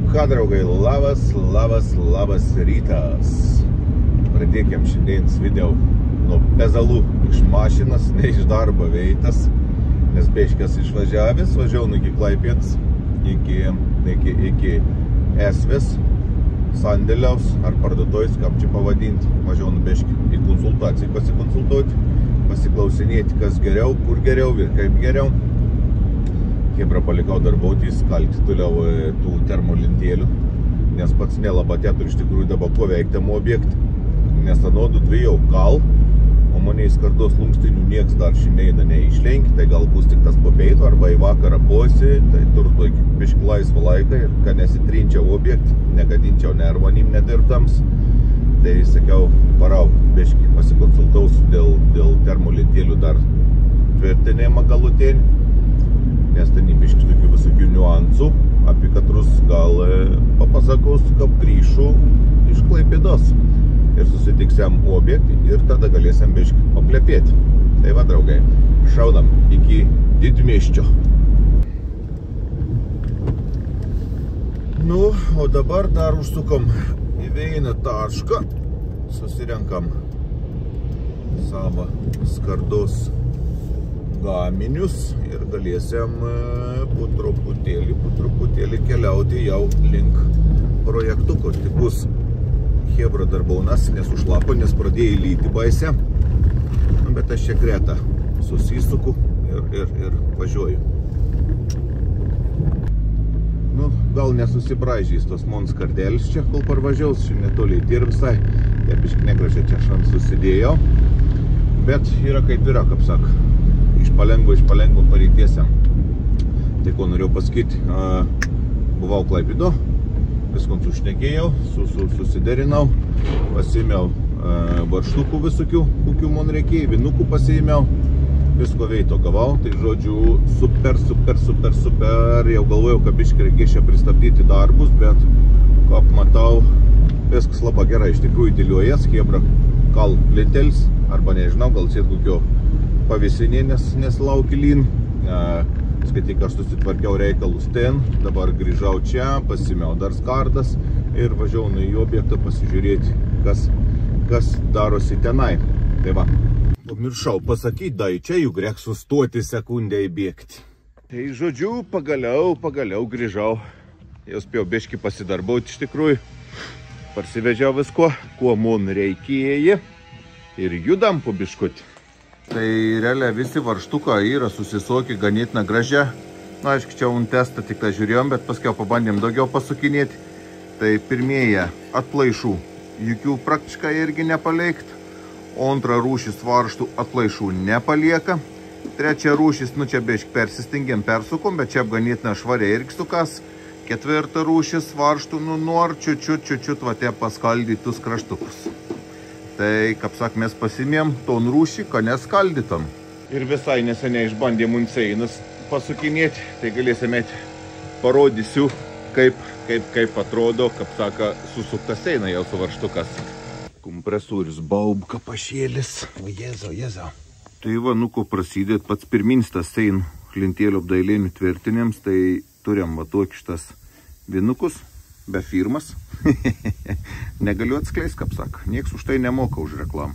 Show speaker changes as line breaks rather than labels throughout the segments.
Ką, draugai, labas rytas. Pradėkime šiandienis video nuo pezalų iš mašinas, ne iš darbo veitas, nes beiškas išvažiavęs, važiavau iki Klaipėdos, iki Esvės, sandėliaus ar parduotuvės, kaip čia pavadinti, važiavau nubeiški į konsultaciją pasikonsultuoti, pasiklausinėti, kas geriau, kur geriau ir kaip geriau. Hebra palikau darbuotis, kalti toliau tų termolintėlių, nes pats nelabatė turi iš tikrųjų dabar ko veikti tam objektą, nes anodų dvi jau kal, o mane į skardos lungstinių nieks dar šiandieną neišlenki, tai gal bus tik tas popeitų arba į vakarą posi, tai turto iki biški laisvą laiką ir kad nesitrinčiau objektą, negadinčiau nervonim nedirbtams, tai sakiau, parau, biški pasikonsultausiu dėl termolintėlių dar tvirtinimą galutinį. Nes ten įbiški tokių visokių niuansų, apie katrus gal papasakos, kaip grįšiu iš Klaipėdos ir susitiksiam objektį ir tada galėsim biški paplepėti. Tai va, draugai, šaudam iki didmiesčio. Nu, o dabar dar užsukom į vieną tašką, susirenkam savo skardos gaminius ir galėsim po truputėlį keliauti jau link projektuko. Tai bus Hebra darbaunas, nesušlapo, nes pradėjo lyti baisę, bet aš čia greta susisuku ir važiuoju. Nu, gal nesusibraižys tos mons kardelis čia, kol parvažiaus, čia netoliai dirbsai, tai biški negražiai čia šant susidėjau, bet yra kaip yra, kaip sako. Iš palengvo pareitiesiam. Tai ko norėjau pasakyti, buvau Klaipėdo, viskon sušnekėjau, susiderinau, pasiėmiau varštukų visokių, kokių man reikėjo, vinukų pasiėmiau, visko veito gavau, tai žodžiu super, jau galvojau, kad biškai reikės čia pristabdyti darbus, bet kaip matau, viskas labai gerai, iš tikrųjų dėliojas, Hebra kal lintels, arba nežinau, gal sėt kokio pavisinė, nes lauki lin. Skaityk, aš susitvarkiau reikalus ten, dabar grįžau čia, pasimiau dar skardas ir važiavau į objektą pasižiūrėti, kas darosi tenai. Tai va, pamiršau pasakyti, dai čia juk reikia sustoti sekundę įbėgti. Tai žodžiu, pagaliau grįžau. Jau spėjau biškį pasidarbauti iš tikrųjų. Parsivežiau visko, kuo man reikėjo ir judam po biškutį. Tai realiai visi varštuką yra susisokę ganėtina gražia. Na, aišku, čia un testą tik tą žiūrėjom, bet paskiau pabandėm daugiau pasukinėti. Tai pirmieji atplaišų, jokių praktiškai irgi nepalikt. O antra rūšis varštų atplaišų nepalieka. Trečia rūšis, nu čia biški persistengėm, persukom, bet čia ganėtina švariai irgi sukas. Ketvirta rūšis varštų, nu nor čiut va te paskaldytus kraštukus. Tai, kaip sak, mes pasimėm ton rūšį, kad neskaldytam. Ir visai neseniai išbandėm unseinus pasukinėti, tai galėsime parodysiu, kaip atrodo, kaip saka, susuktas eina jau su varštukas. Kompresorius baubka pašėlis. O jezo. Tai va, nu ko prasidėt, pats pirminis tas ein lintėlių apdailėnių tvirtinėms, tai turim va tokį šitas vinukus. Be firmas. Negaliu atskleist, kaip sako. Nieks už tai nemoka už reklamą.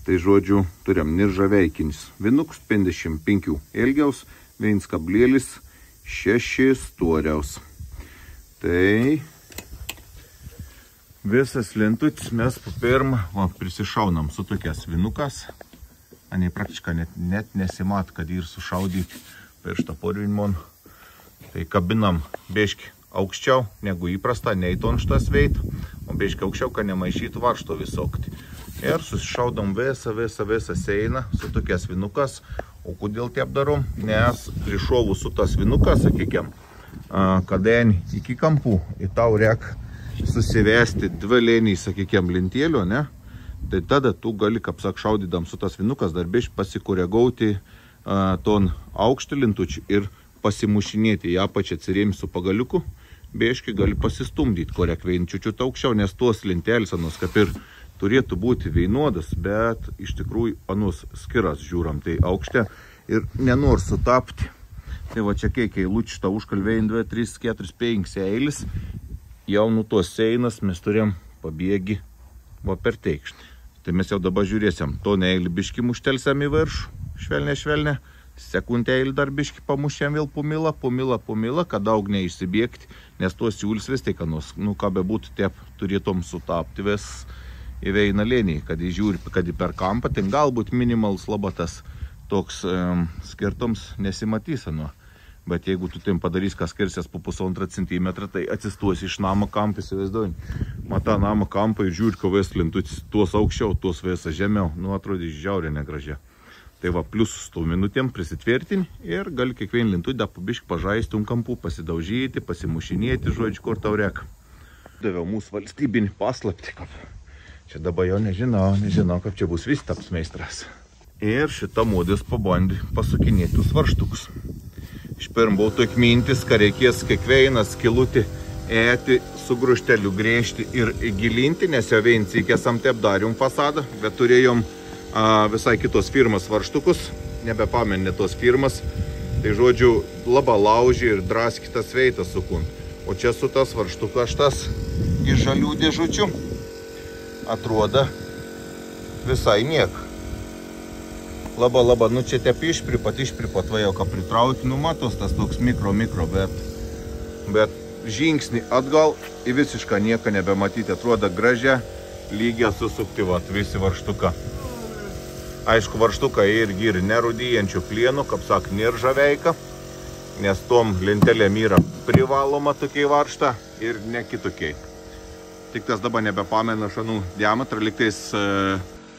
Tai žodžiu, turim niržaveikinis vinuks 55 ilgiaus, 1 kablėlis 6 storiaus. Tai visas lintutis mes pirmą prisišaunam su tokias vinukas. Anei praktiškai net nesimat, kad ir sušaudyti per šitą porvinimon. Tai kabinam biški aukščiau negu įprasta, neįton šitas veit, o biškai aukščiau, kad nemaišytų varšto visokti. Ir susišaudom visą seiną su tokias vinukas. O kodėl taip darom? Nes prišovus su tas vinukas, sakykim, kadangi iki kampų į tau reikia susivesti dvi lėniai, sakykim, lintėlių, ne? Tai tada tu gali, kaip sak, šaudydam su tas vinukas dar biškai pasikoregauti ton aukštį lintučių ir pasimušinėti į apačią atsirėmi su pagaliuku. Biškai gali pasistumdyti korek veinčiučiut aukščiau, nes tos lintelis anos kaip ir turėtų būti vienodas, bet iš tikrųjų anos skiras žiūram tai aukšte ir nenors sutapti. Tai va čia kiek eilučių tą užkalvėjim 2, 3, 4, 5 eilis jau nu tos seinas mes turėjom pabėgi va per teikšnį. Tai mes jau dabar žiūrėsim, to neįlį biškį muštelsiam į viršų, švelnė, sekundėlį dar biškį pamušėm vėl pumilą, kad daug neišsibėgti, nes tos siūlis vis tai, nu ką bebūtų, taip turėtum sutapti vis į veina lėnį, kad įžiūri, kad į per kampą, tai galbūt minimalus labatas toks skirtums nesimatys, nu. Bet jeigu tu tim padarys, kas skirsies po 1,5 centimetrą, tai atsistuosi iš namo kampą, įsivaizduoju. Mata namo kampą ir žiūri, ko vis lintutis, tuos aukščiau, tuos vis žemiau. Nu, atrodė žiaurė negražia. Tai va, plius 100 minutėm prisitvirtini ir gali kiekvien lintutį pabišk pažaisti kampų, pasidaužyti, pasimušinėti, žodžiu, kur tau reka. Daviau mūsų valstybinį paslaptį, kad čia dabar jau nežinau, kaip čia bus vis taps meistras. Ir šitą modis pabandė pasukinėti tuos varžtukus. Iš pirm buvo tokia mintis, kad reikės kiekvieną skilutį ėti su grušteliu grėžti ir gilinti, nes jau viensikėsam taip darėm fasadą, bet turėjom visai kitos firmas varžtukus, nebepamenė tos firmas, tai žodžiu labai laužė ir draskytas veitas sukun. O čia su tas varžtukas tas iš žalių dėžučių atrodo visai niek. Labai, nu čia tepi išpripat, va jau ką pritrauki, nu matos tas toks mikro, bet žingsnį atgal į visišką nieką nebematyti, atrodo gražia, lygia susukti, vat, visi varžtuką. Aišku, varžtuką irgi ir nerudyjančių plienų, kaip sak, nėra žaveika, nes tom lentelėm yra privaloma tokiai varžta ir ne kitokiai. Tik tas dabar nebepamena šanų diametrą,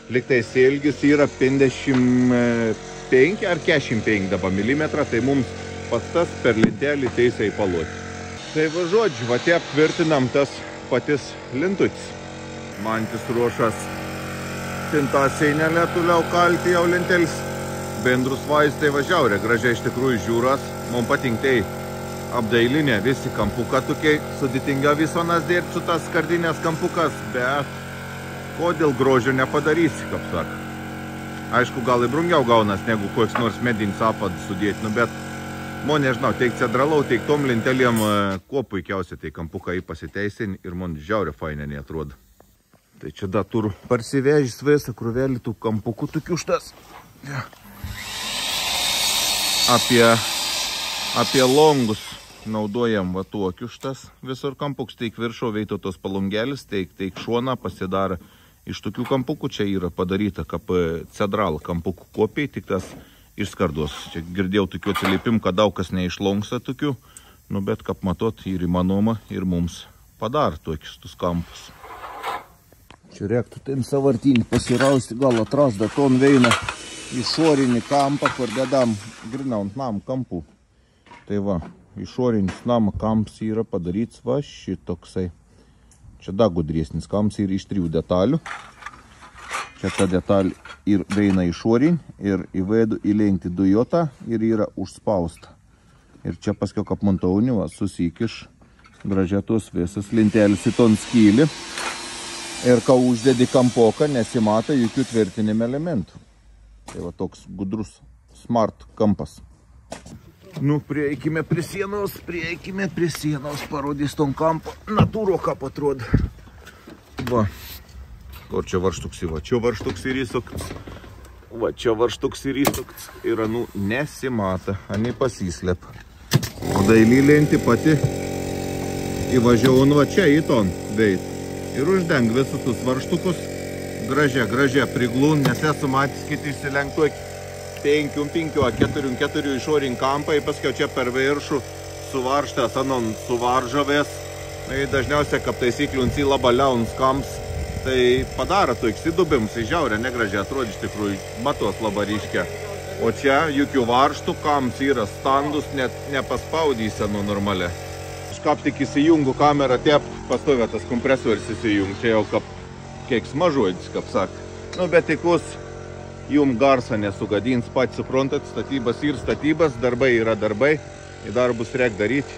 Liktais ilgis yra 55 ar 45 dabar milimetrą, tai mums pats tas per lentelį teisai paluoti. Tai va žodžiu, va tiek tvirtinam tas patys lintutis. Mantis ruošas tinta seinelė, toliau kalti jau lentelis. Bendrus vaistai važiaurė, gražiai iš tikrųjų žiūras. Mums patinkai apdailinė visi kampuką tokiai, sudėtinga visonas dėti su tas skardinės kampukas, bet kodėl grožio nepadarysi, kaip sako. Aišku, gal ir brungiau gaunas, negu koks nors medinis apadas sudėti, nu bet, nežinau, teik cedralau, teik tom lentelėm, kuo puikiausiai tai kampukai pasiteisin ir man žiaurė fainė neatrodo. Tai čia da turiu parsivežęs visą krūvelį tų kampukų tokių štas. Apie longus naudojam va tokius štas visur kampuks, teik viršau veito tos palungelis, teik šoną pasidara. Iš tokių kampukų čia yra padaryta kaip cedral kampukų kopijai, tik tas iš skardos. Čia girdėjau tokių atsiliepimų, kad daug kas neišlonksta tokių, nu bet kaip matot, ir įmanoma ir mums padar tokius tus kampus. Čia reiktų ten savartinį pasirausti, gal atrasda ton veina išorinį kampą, kur dedam grinaut nam kampų. Tai va, išorinis nam kamps yra padaryts va šitoksai. Čia da gudresnis kamps yra iš 3 detalių. Čia ta detalė ir veina išorinį ir įvedu įlenkti dujotą ir yra užspausta. Ir čia paskiau kaip montaunį susikiš gražia tos visas lentelis į ton skylį. Ir kai uždedi kampoką, nesimato jokių tvirtinimo elementų. Tai va toks gudrus smart kampas. Nu, prieikime prie sienos, parodys ton kampą. Natūro ką atrodo. Va, kur čia varžtuks va, čia varžtuks ir įsukts. Va, čia varžtuks ir įsukts. Ir nu, nesimata, ani pasislep. O daily lenti pati įvažiavau, nu va čia į ton veit. Ir uždeng visus tus varžtukus. Gražia priglūn, nes esu matys kiti išsilenktuoki. 4 išorinį kampą, paskiau čia per viršų suvarštas anon suvaržavės. Dažniausiai, kaip taisyklių, labai liauns kamps, tai padaro to įsidubims, žiaurė negražiai atrodo iš tikrųjų, matos labai ryškia. O čia jokių varžtų kamps yra standus, net nepaspaudysi nu normaliai. Aš kaip tik įsijungu kamerą, taip pastovė tas kompresorius įsijung, čia jau kaip keiksmažodis, kaip sak. Nu, bet tikus jum garsą nesugadins, pats suprantat, statybas ir statybas, darbai yra darbai, į darbus reik daryti,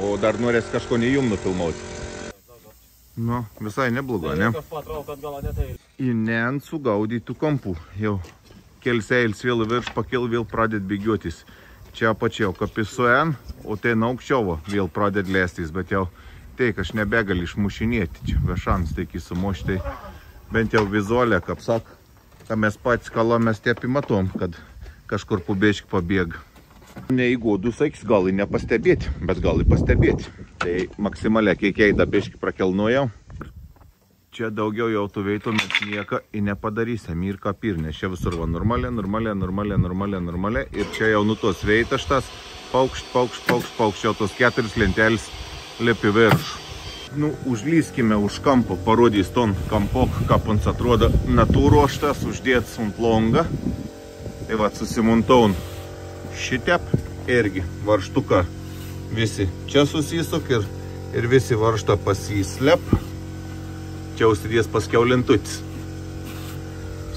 o dar norės kažko ne jum nufilmauti. Nu, visai nebloga, ne? Į nen sugaudytų kampų, jau kelseilis vėl virš pakil, vėl pradėt bėgiotis. Čia apačiau kapi su N, o ten aukščiau vėl pradėt lėstis, bet jau teik aš nebegali išmušinėti, čia vešans teiki sumušti, bent jau vizualė, kaip sak, ką mes patys kalomės tepi matom, kad kažkur pubėški pabėga. Neįgodų, sakys, gali nepastebėti, bet gali pastebėti. Tai maksimaliai kiekiai dabėški prakelnojau. Čia daugiau jau tu veitumėt nieką ir nepadarysim ir kapir, nes čia visur va normaliai. Ir čia jau nutos veitas tas, paukšt, jau tos 4 lentelis lepi viršų. Nu, užlyskime už kampo, parodys ton kampok, kaip mums atrodo natūroštas, uždėt ant longą. Tai va, susimontaun šitep irgi varštuką visi čia susisuk ir visi varštą pasislep. Čia užsidės paskiau lentutis.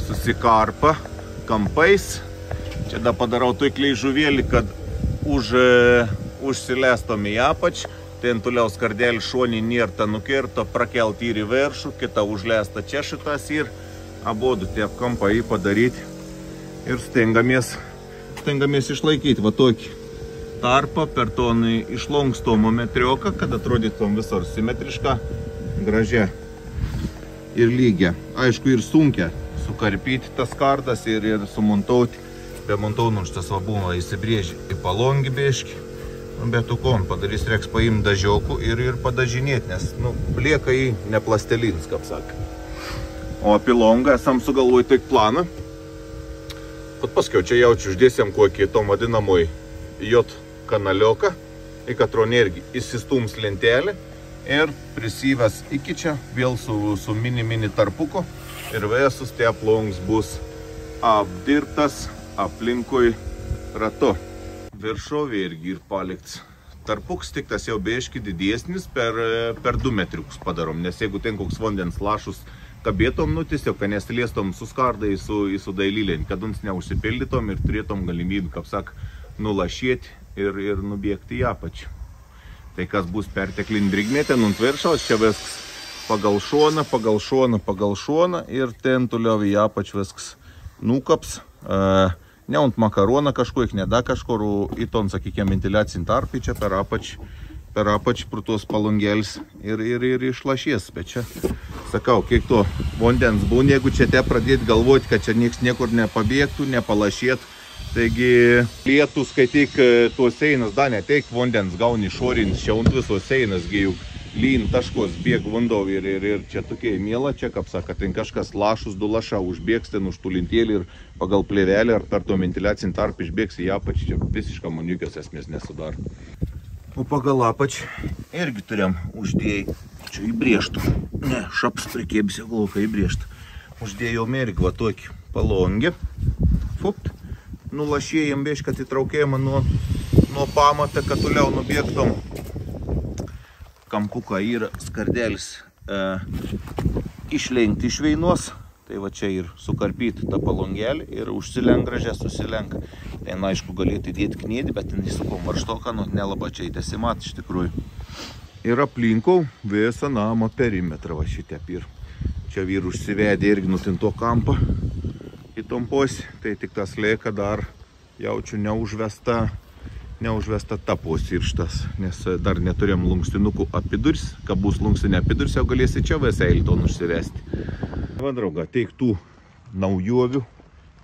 Susikarpa kampais. Čia da padarau tuikliai žuvėlį, kad užsilestom į apač. Ten toliau skardelį šonį nirta nukirto, prakelt ir į viršų, kita užlesta čia šitas ir abudu tie kampai padaryti. Ir stengiamės išlaikyti va tokį tarpą per tonį išlankstomo metrioką, kad atrodytum visur simetriška, gražia ir lygia. Aišku, ir sunkia sukarpyti tas kartas ir sumontauti. Be montaunų šitas va buvo įsibrėži į palongį bėškį. Bet tu kom padarys, reiks paimti dažiokų ir padažinėti, nes, nu, lieka į neplastelins, kaip sakė. O apie longą esam sugalvoj tik planą. Pat paskiau čia jaučiu uždėsim kokį tom vadinamoj J kanalioką, į katronį irgi įsistums lentelį. Ir prisyvęs iki čia, vėl su mini tarpuku ir vėsus tie plongs bus apdirbtas aplinkui ratu. Viršovė irgi ir palikts. Tarpuks tik tas jau bėški didesnis per 2 metriukus padarom, nes jeigu ten koks vandens lašus kabėtom, nu tiesiog, kad nesiliestom suskardai su dailylėn, kad mums neužsipildytom ir turėtom galimybę, kaip sak, nulašėti ir nubėgti į apačią. Tai kas bus perteklin drėgmė, ten ant viršaus, čia viskas pagal šoną ir ten toliau į apač viskas nukaps. Ne ant makaroną kažkoik, ne da kažkur, į ton, sakykime, ventiliacinį tarpį čia per apač prutos palongėlis ir išlašės. Bet čia, sakau, kiek to vandens būna, jeigu čia te pradėti galvoti, kad čia nieks niekur nepabėgtų, nepalašėtų. Taigi lietų skaityk tuos einas, da neteik vandens gauni šorinis, čia ant visos einas, juk lyn taškos bėg vandau ir čia tokie mėla, čia, kaip saka, ten kažkas lašus du laša užbėgs ten už tų lintėlį ir pagal plėvelį ar per to ventiliacinį tarpą išbėgs į apačį, čia visiškai maniukios esmės nesudaro. O pagal apačį irgi turėjom uždėjai, čia įbrėžtų, ne, šaps prikėbsi glauką įbrėžtų. Uždėjom irgi va tokį palongį, fupt. Nulašėjom bėš, kad įtraukėjom nuo pamatą, kad toliau nubėgtom. Kampuką yra skardelis išlenkti iš veinos. Tai va čia ir sukarpyti tą palongelį ir užsilenk gražiai, susilenk. Ten aišku galėtų įdėti knėdį, bet ten įsukom varštoką, nu nelaba čia įtesimat iš tikrųjų. Ir aplinkau visą namo perimetrą va šitep ir čia vyr užsivedė irgi nutinto kampą. Įtomposi, tai tik tas lieka dar jaučiu neužvesta tapos irštas, nes dar neturėjom lankstinukų apidurs, kad bus lankstinė apidurs, jau galėsi čia visą eilton užsivesti. Va, drauga, teik tų naujovių,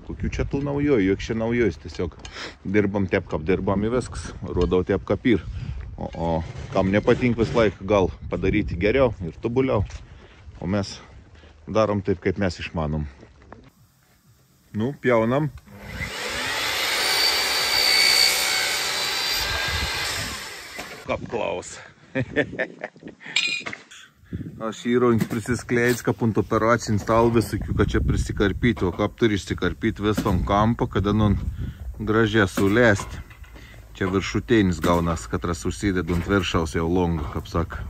kokių čia tų naujovių, juk čia naujojus, tiesiog dirbam taip, kaip dirbam į viskas, rodau taip, kaip ir. O kam nepatink vis laik, gal padaryti geriau ir tobuliau, o mes darom taip, kaip mes išmanom. Nu, pjaunam. Kap klaus. Aš įrankį prisiskleidžiu, kaip ant operacinį stalą visokių, kad čia prisikarpyti, o kaip turi išsikarpyti visam kampą, kada nun gražiai sulesti. Čia viršutėnis gaunas, katras užsideda ant viršaus jau longą, kaip saka.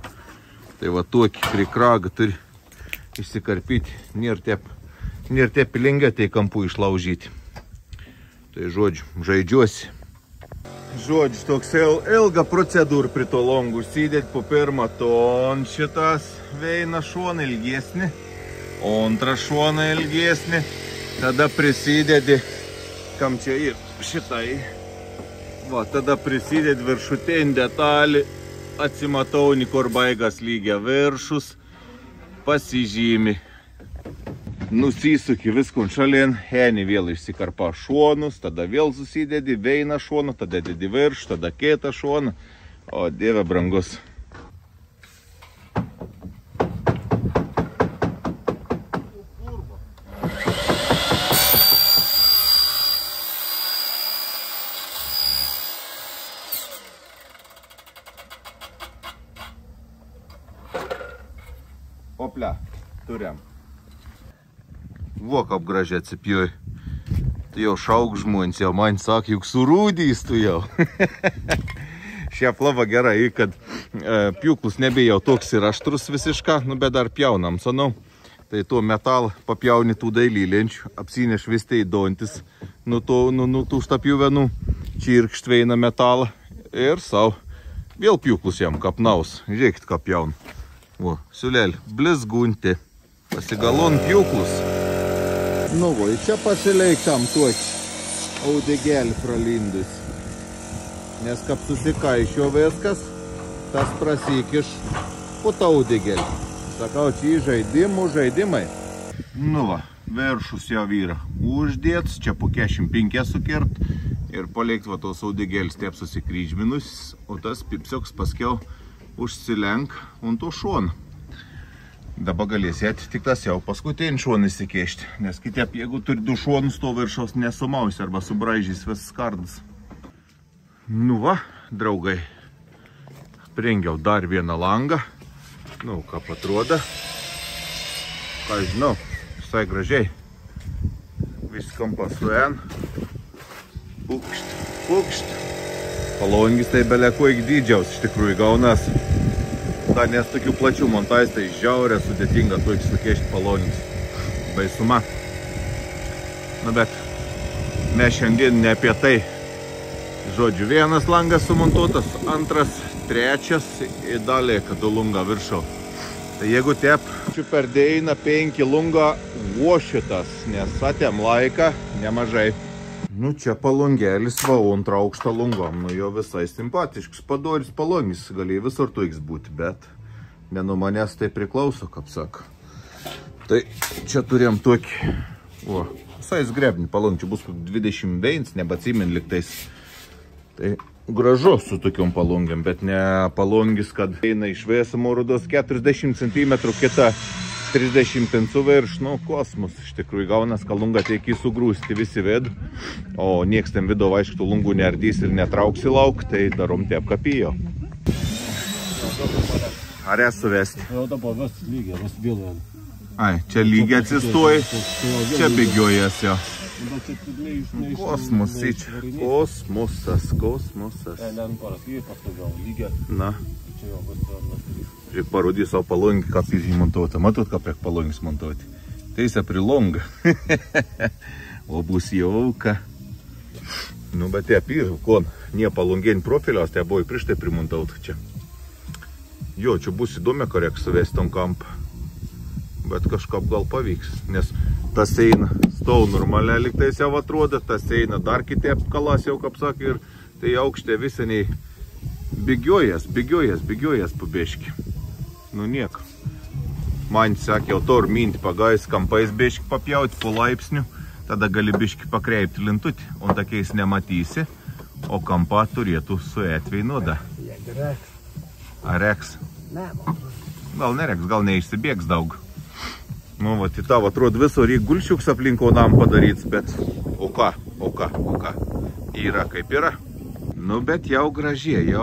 Tai va tokį prikragą turi išsikarpyti, nėr tie pilinga tai kampų išlaužyti. Tai žodžiu, žaidžiuosi. Žodžiu, toks ilga procedūra prie to longų. Užsidėti po pirmą ton šitas veina šoną ilgesnį, o antrą šoną ilgesnį. Tada prisidedi, kam čia ir šitai. Va, tada prisidedi viršutinį detalį atsimatau, kur baigas lygia viršus, pasižymi. Nusisuki viskun šalin, Heni vėl išsikarpa šonus, tada vėl susidedi, veina šonu, tada dedi virš, tada kitą šoną. O Dieve brangus. Oplia, turim. Vok apgražiai atsipjoj. Tu jau šauk žmonės, jau man sak, juk surūdys tu jau. Šia plava gerai, kad pjūklus nebejau toks ir aštrus visiška, nu bet dar pjaunam, sanau. Tai tuo metal papjauni tų dailylenčių, apsineš vis tai dontis, nu tų štapjuvenų, čirkšt veina metalą ir sau. Vėl pjūklus jam kapnaus, žiūrėkit ką pjaun. O, siulėl, blizgunti, pasigalon pjūklus. Nu, va, čia pasileik tam tokį audegelį pralindus. Nes kap susikaišio viskas, tas prasikiš putą audegelį. Sakau, čia žaidimai. Nu va, viršus jau yra uždėts, čia po 45 sukirt ir palikt va tos audegelis taip susikryžminus, o tas pipsioks paskiau užsilenk ant to šoną. Dabar galėsėt tik tas jau paskutinį šoną įsikešti, nes kitaip, jeigu turi du šonus, to viršaus nesumausi arba subraižys vis skardas. Nu va, draugai, prengiau dar vieną langą. Nu, ką atrodo. Ką žinau, visai gražiai. Viskam pasuojant. Pukšt. Palongis tai beleko iki dydžiaus, iš tikrųjų gaunas. Da, nes tokių plačių montais tai žiaurė sudėtinga tu sukešti palongis. Baisuma. Na bet, mes šiandien ne apie tai. Žodžiu, vienas langas sumontuotas, antras, trečias ir dalė, kad du lunga viršau. Tai jeigu tep, per dėjiną 5 lunga vošitas, nes atėm laiką nemažai. Nu, čia palongelis, va, antrą aukštą lungom, nu, jo visai simpatiškas, padoris palongis, galėjai visur tuiks būti, bet ne nuo manęs tai priklauso, kaip sako. Tai čia turėjom tokį, o, visai zgrebnį palongį, čia bus 20 veins, nebatsimin liktais. Tai gražu su tokiom palongiam, bet ne palongis, kad eina iš vėsamo rudos 40 cm, kita 30 pensu virš, nu, kosmos. Iš tikrųjų gaunas, kad lungą teikį sugrūsti visi vidų, o nieks ten vido, aišku, lungų neardys ir netrauksi lauk, tai darom taip kapijo. Ar esu vesti?
Jau dabar vis lygiai, vis vėl.
Ai, čia lygiai atsistoji, čia bėgiojas jo. Kosmosas. Na. Žiūrėk, parodys savo palongį, ką piržiai montuota. Matot, ką priek palongis montuoti. Teisė prilonga. O bus jauka. Nu, bet tie piržiai, kon, nie palongėn profilios, tai buvo prieš tai primontauta čia. Jo, čia bus įdomi, ką reikia suvesti tom kampą. Bet kažkaip gal pavyks, nes tas eina stau normaliai liktais jau atrodo, tas eina dar kitaip kalas jau, kaip sakė, ir tai aukštė viseniai bėgiojas pabėški. Nu nieko. Man sakė, jau to ir minti pagais kampais bėški papjauti po laipsnių, tada gali biški pakreipti lintutį, o tokiais nematysi, o kampą turėtų suėt veinuoda. Ar reks? Gal nereks, gal neišsibėgs daug. Nu, va, tai tavo atrodo viso reik gulšiuks aplinkonam padaryts, bet o ką? Yra kaip yra. Nu, bet jau gražiai,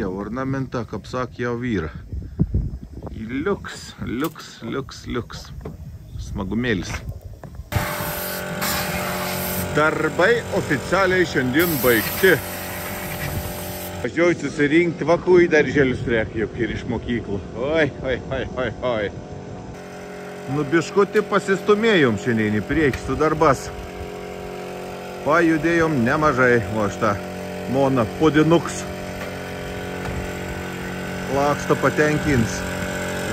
ornamenta, kaip sak, jau yra. Liuks. Smagumėlis. Darbai oficialiai šiandien baigti. Važiuoju susirinkti vakų į darželius reikia, juk ir iš mokyklų. Oi. Nu, biškutį pasistumėjom šiandien į priekį su darbas. Pajudėjom nemažai, o šitą moną podinuks. Laksto patenkins.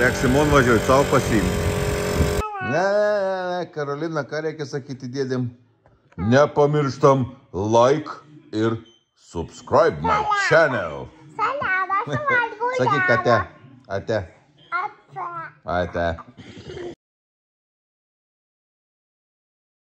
Reiks mon važiuoju, savo pasiimti. Ne, Karolina, ką reikia sakyti dėdėm? Nepamirštam like ir subscribe my channel. Sakyk, ate. Ate. Ate.